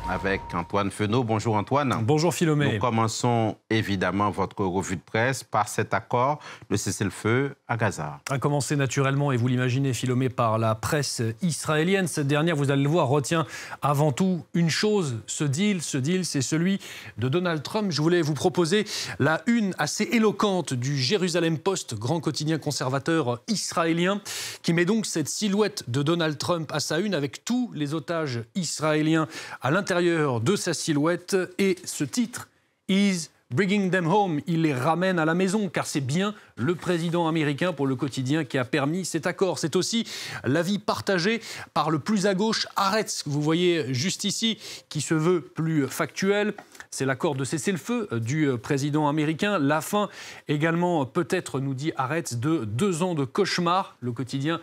avec Antoine Fenault. Bonjour Antoine. Bonjour Philomé. Nous commençons évidemment votre revue de presse par cet accord de cessez-le-feu à Gaza. A commencer naturellement, et vous l'imaginez Philomé, par la presse israélienne. Cette dernière, vous allez le voir, retient avant tout une chose. Ce deal, c'est celui de Donald Trump. Je voulais vous proposer la une assez éloquente du Jérusalem Post, grand quotidien conservateur israélien, qui met donc cette silhouette de Donald Trump à sa une avec tous les otages israéliens à l'intérieur de sa silhouette, et ce titre, Is Bringing Them Home, il les ramène à la maison, car c'est bien le président américain pour le quotidien qui a permis cet accord. C'est aussi l'avis partagé par le plus à gauche, Haaretz, que vous voyez juste ici, qui se veut plus factuel. C'est l'accord de cessez-le-feu du président américain. La fin également, peut-être, nous dit Haaretz, de 2 ans de cauchemar. Le quotidien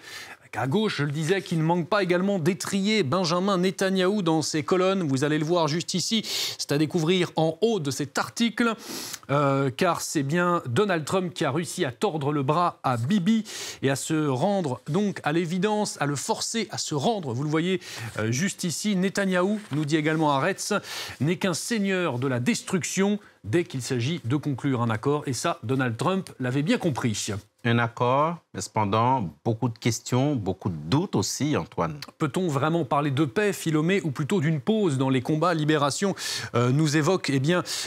à gauche, je le disais, qui ne manque pas également d'étrier Benjamin Netanyahou dans ses colonnes. Vous allez le voir juste ici. C'est à découvrir en haut de cet article, car c'est bien Donald Trump qui a réussi à tordre le bras à Bibi et à se rendre donc à l'évidence, à le forcer à se rendre. Vous le voyez juste ici. Netanyahou, nous dit également Haaretz, n'est qu'un seigneur de la destruction dès qu'il s'agit de conclure un accord. Et ça, Donald Trump l'avait bien compris. Un accord, mais cependant, beaucoup de questions, beaucoup de doutes aussi, Antoine. Peut-on vraiment parler de paix, Philomé, ou plutôt d'une pause dans les combats? Libération nous évoque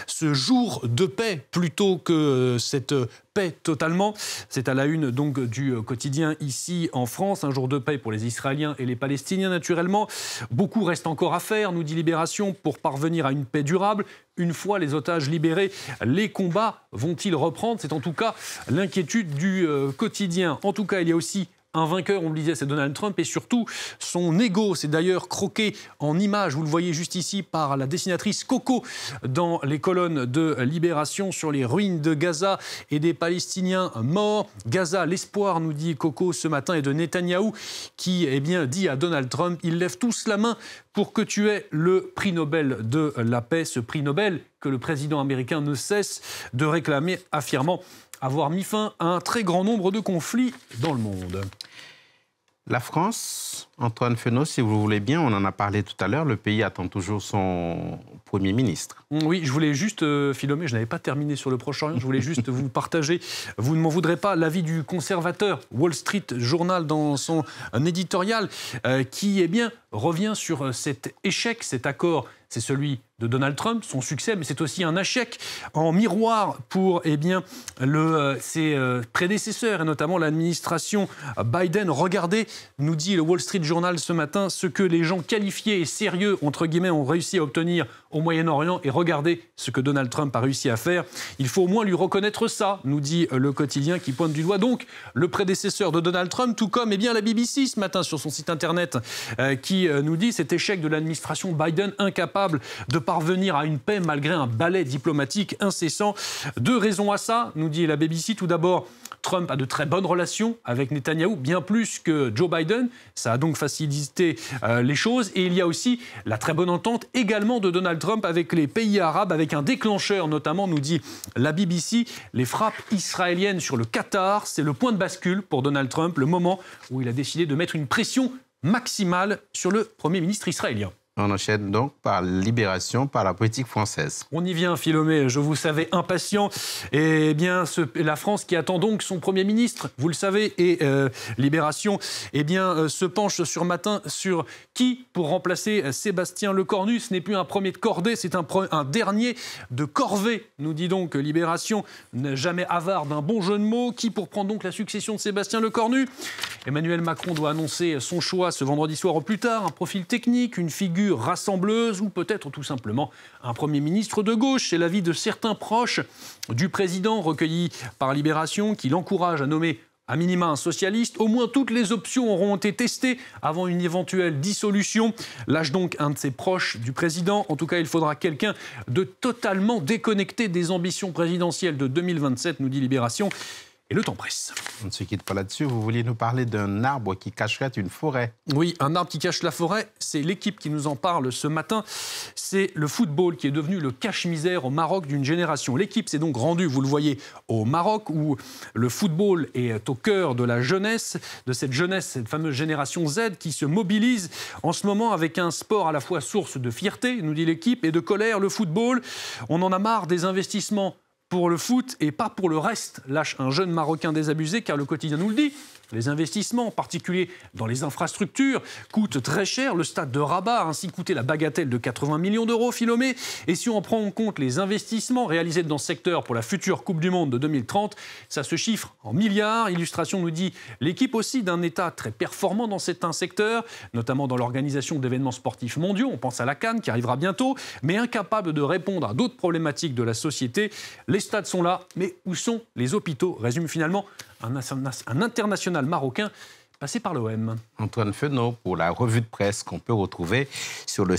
ce jour de paix plutôt que cette paix totalement. C'est à la une donc du quotidien ici en France. Un jour de paix pour les Israéliens et les Palestiniens, naturellement. Beaucoup reste encore à faire, nous dit Libération, pour parvenir à une paix durable. Une fois les otages libérés, les combats vont-ils reprendre? C'est en tout cas l'inquiétude du quotidien. En tout cas, il y a aussi un vainqueur, on le disait, c'est Donald Trump, et surtout son ego. C'est d'ailleurs croqué en images, vous le voyez juste ici, par la dessinatrice Coco dans les colonnes de Libération sur les ruines de Gaza et des Palestiniens morts. Gaza, l'espoir, nous dit Coco ce matin, et de Netanyahou qui dit à Donald Trump, ils lèvent tous la main pour que tu aies le prix Nobel de la paix, ce prix Nobel que le président américain ne cesse de réclamer, affirmant avoir mis fin à un très grand nombre de conflits dans le monde. La France, Antoine Fenault, si vous voulez bien, on en a parlé tout à l'heure, le pays attend toujours son Premier ministre. Oui, je voulais juste, Philomé, je n'avais pas terminé sur le Proche-Orient, je voulais juste vous partager, vous ne m'en voudrez pas, l'avis du conservateur Wall Street Journal dans son éditorial qui revient sur cet échec, cet accord. C'est celui de Donald Trump, son succès, mais c'est aussi un échec en miroir pour ses prédécesseurs, et notamment l'administration Biden. Regardez, nous dit le Wall Street Journal ce matin, ce que les gens qualifiés et sérieux, entre guillemets, ont réussi à obtenir au Moyen-Orient, et regardez ce que Donald Trump a réussi à faire. Il faut au moins lui reconnaître ça, nous dit le quotidien qui pointe du doigt donc le prédécesseur de Donald Trump, tout comme la BBC ce matin sur son site internet qui nous dit cet échec de l'administration Biden, incapable de parvenir à une paix malgré un balai diplomatique incessant. 2 raisons à ça, nous dit la BBC. Tout d'abord, Trump a de très bonnes relations avec Netanyahou, bien plus que Joe Biden. Ça a donc facilité les choses. Et il y a aussi la très bonne entente également de Donald Trump avec les pays arabes, avec un déclencheur notamment, nous dit la BBC, les frappes israéliennes sur le Qatar. C'est le point de bascule pour Donald Trump, le moment où il a décidé de mettre une pression maximale sur le Premier ministre israélien. On enchaîne donc par Libération, par la politique française. On y vient, Philomé, je vous savais impatient. La France qui attend donc son Premier ministre, vous le savez, et Libération se penche sur qui pour remplacer Sébastien Lecornu. Ce n'est plus un premier de cordée, c'est un dernier de corvée, nous dit donc Libération, jamais avare d'un bon jeu de mots. Qui pour prendre donc la succession de Sébastien Lecornu? Emmanuel Macron doit annoncer son choix ce vendredi soir au plus tard, un profil technique, une figure rassembleuse ou peut-être tout simplement un Premier ministre de gauche. C'est l'avis de certains proches du président recueillis par Libération qui l'encouragent à nommer à minima un socialiste. Au moins toutes les options auront été testées avant une éventuelle dissolution. Lâche donc un de ses proches du président. En tout cas, il faudra quelqu'un de totalement déconnecté des ambitions présidentielles de 2027, nous dit Libération. et le temps presse. On ne se quitte pas là-dessus. Vous vouliez nous parler d'un arbre qui cacherait une forêt. Oui, un arbre qui cache la forêt, c'est l'équipe qui nous en parle ce matin. C'est le football qui est devenu le cache-misère au Maroc d'une génération. L'équipe s'est donc rendue, vous le voyez, au Maroc, où le football est au cœur de la jeunesse, de cette jeunesse, cette fameuse génération Z qui se mobilise en ce moment avec un sport à la fois source de fierté, nous dit l'équipe, et de colère. Le football, on en a marre des investissements pour le foot et pas pour le reste, lâche un jeune Marocain désabusé, car le quotidien nous le dit. Les investissements, en particulier dans les infrastructures, coûtent très cher. Le stade de Rabat a ainsi coûté la bagatelle de 80 millions d'euros, Philomé. Et si on prend en compte les investissements réalisés dans ce secteur pour la future Coupe du Monde de 2030, ça se chiffre en milliards. Illustration nous dit l'équipe aussi d'un État très performant dans certains secteurs, notamment dans l'organisation d'événements sportifs mondiaux. On pense à la CAN qui arrivera bientôt, mais incapable de répondre à d'autres problématiques de la société. Les stades sont là, mais où sont les hôpitaux? Résume finalement un international marocain passé par l'OM. Antoine Fenault pour la revue de presse qu'on peut retrouver sur le